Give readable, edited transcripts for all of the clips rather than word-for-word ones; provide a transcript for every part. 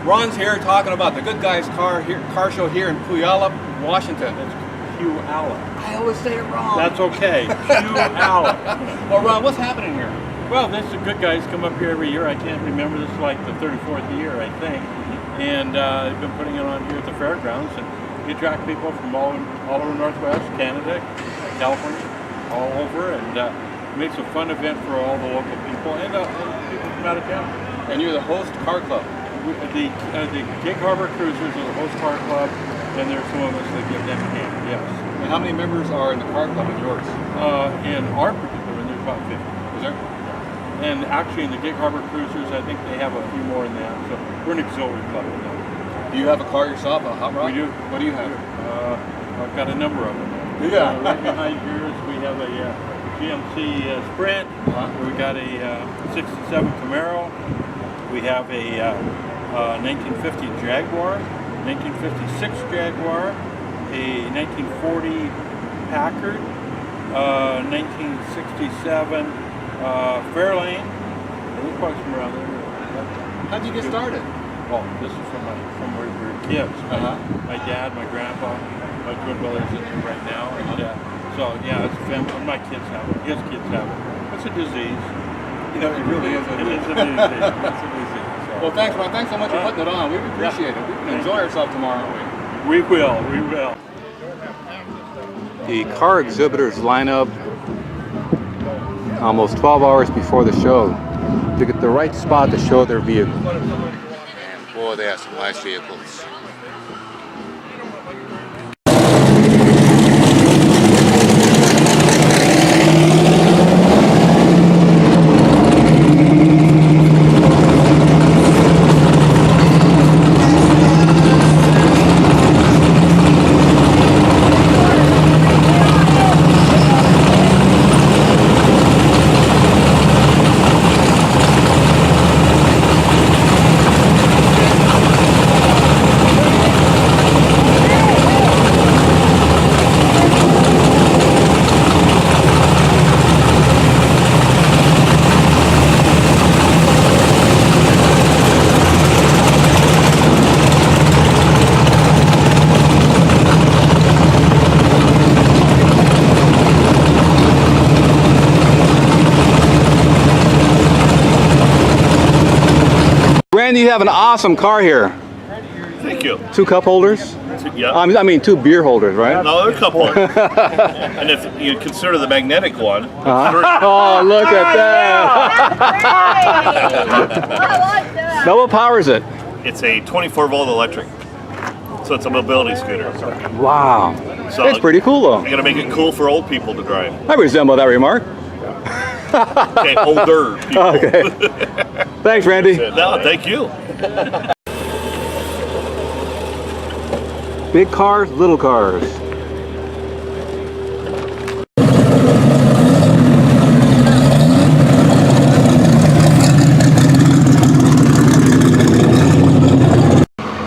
Ron's here talking about the Good Guys car show here in Puyallup, Washington. It's Puyallup. I always say it wrong. That's okay. Puyallup. Well, Ron, what's happening here? Well, this is Good Guys come up here every year. I can't remember. This is like the 34th year, I think. And they've been putting it on here at the fairgrounds. And we attract people from all over Northwest, Canada, California, all over. And it makes a fun event for all the local people and people from out of town. And you're the host car club. The Gig Harbor Cruisers are the host car club, and there's some of us that give them a hand, yes. And how many members are in the car club in yours? In our particular one, there's about 50. Is there? And actually in the Gig Harbor Cruisers, I think they have a few more in that, so we're an auxiliary club with them. Do you have a car yourself, a hot rod? We do. What do you have? I've got a number of them. Yeah. Right behind yours, we have a GMC Sprint. We got a 67 Camaro. We have a 1950 Jaguar, 1956 Jaguar, a 1940 Packard, 1967 Fairlane. There's quite some around there. How'd you get started? Oh, this is from where we were kids. My dad, my grandpa, my twin brother's in there right now, and so yeah, it's a family. My kids have it. His kids have it. It's a disease. You know, it really is. It is a disease. It's a disease. Well, thanks, Ron. Thanks so much for putting it on. We appreciate it. We can enjoy ourselves tomorrow, aren't we? We will. We will. The car exhibitors line up almost 12 hours before the show to get the right spot to show their vehicle. And boy, they have some nice vehicles. Randy, you have an awesome car here. Thank you. 2 cup holders? Yeah. I mean 2 beer holders, right? No, there are a couple. And if you consider the magnetic one. Oh, look at that. I like that. Now what powers it? It's a 24-volt electric. So it's a mobility scooter. Wow. So it's pretty cool though. You're going to make it cool for old people to drive. I resemble that remark. Okay, older people. Okay. Thanks, Randy. No, thank you. Big cars, little cars.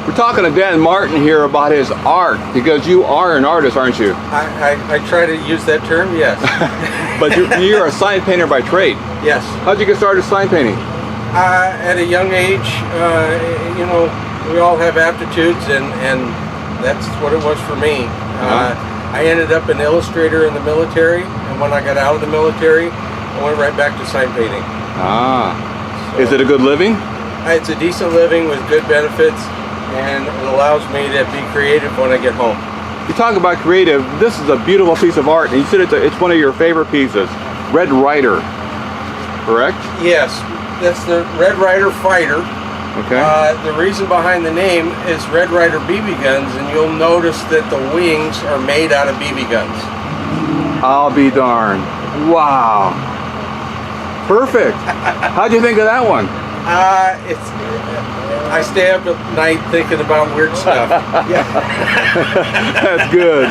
We're talking to Dan Martin here about his art, because you are an artist, aren't you? I try to use that term, yes. But you're a sign painter by trade. Yes. How'd you get started sign painting? At a young age, you know, we all have aptitudes, and that's what it was for me. I ended up an illustrator in the military, and when I got out of the military, I went right back to sign painting. So, is it a good living? It's a decent living with good benefits, and it allows me to be creative when I get home. You talk about creative. This is a beautiful piece of art, and you said it's one of your favorite pieces. Red Ryder, correct? Yes, that's the Red Ryder Fighter. Okay. The reason behind the name is Red Ryder BB guns, and you'll notice that the wings are made out of BB guns. I'll be darned. Wow. Perfect. How'd you think of that one? I stay up at night thinking about weird stuff. That's good.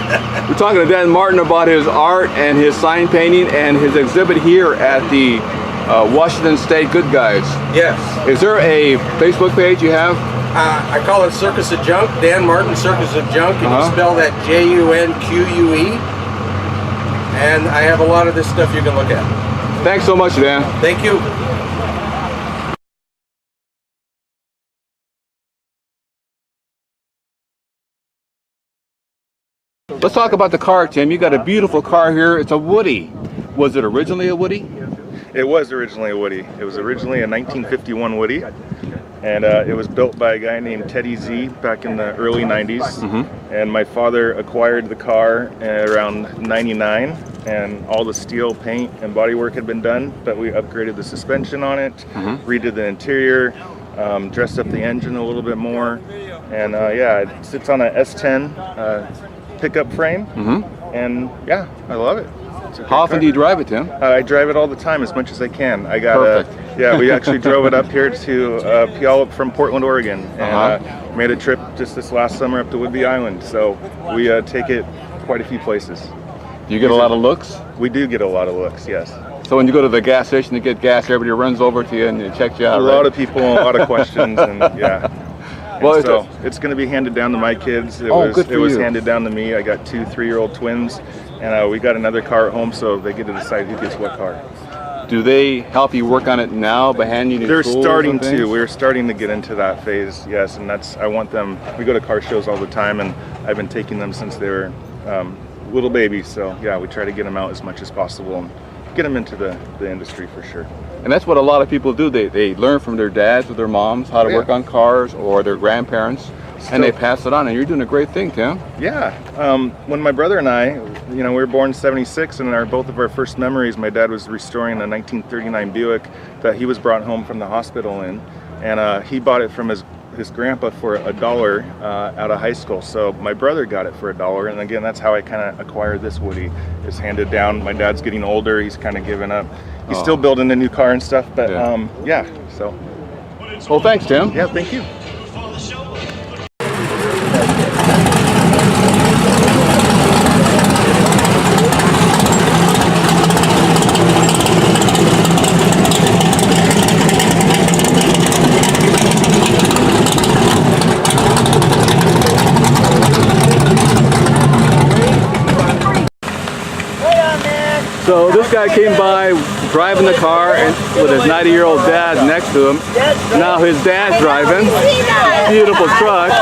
We're talking to Dan Martin about his art and his sign painting and his exhibit here at the Washington State Good Guys. Yes. Is there a Facebook page you have? I call it Circus of Junk, Dan Martin Circus of Junk, and you spell that Junque. And I have a lot of this stuff you can look at. Thanks so much, Dan. Thank you. Let's talk about the car, Tim. You got a beautiful car here. It's a Woody. Was it originally a Woody? It was originally a Woody. It was originally a 1951 Woody, and it was built by a guy named Teddy Z back in the early 90s. And my father acquired the car around 99, and all the steel paint and bodywork had been done, but we upgraded the suspension on it, redid the interior, dressed up the engine a little bit more, and yeah, it sits on a S10 pickup frame, and yeah, I love it. How often do you drive it, Tim? I drive it all the time, as much as I can. I got yeah, we actually drove it up here to Puyallup from Portland, Oregon, and made a trip just this last summer up to Whidbey Island. So we take it quite a few places. Do you get a lot of looks? We do get a lot of looks, yes. So when you go to the gas station to get gas, everybody runs over to you and checks you out, A lot of people, a lot of questions, and yeah. Well, so it's going to be handed down to my kids. It was handed down to me. I got 2 3-year-old twins, and we got another car at home, so they get to decide who gets what car. Do they help you work on it now by handing you They're tools starting and things? to. We're starting to get into that phase, yes, and that's, I want them, we go to car shows all the time, and I've been taking them since they were little babies, so yeah, we try to get them out as much as possible and get them into the industry for sure. And that's what a lot of people do. They learn from their dads or their moms how to work on cars, or their grandparents, and they pass it on. And you're doing a great thing, Tim. Yeah. When my brother and I, you know, we were born in '76, and both of our first memories, my dad was restoring a 1939 Buick that he was brought home from the hospital in, and he bought it from his grandpa for $1 out of high school. So my brother got it for $1, and again, that's how I kind of acquired this Woody. It's handed down. My dad's getting older. He's kind of given up. He's still building a new car and stuff, but yeah, so. Well, thanks, Tim. Yeah, thank you. So this guy came by driving the car and with his 90-year-old dad next to him. Now his dad's driving, beautiful truck,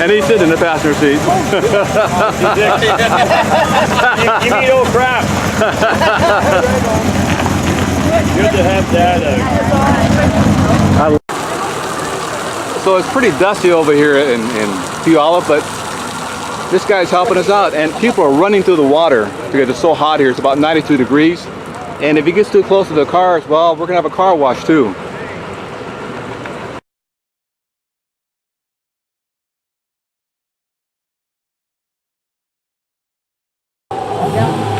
and he's sitting in the passenger seat. Give me old crap. Good to have Dad. So it's pretty dusty over here in Puyallup, but this guy's helping us out, and people are running through the water because it's so hot here. It's about 92 degrees, and if he gets too close to the cars, well, we're gonna have a car wash too. Yeah.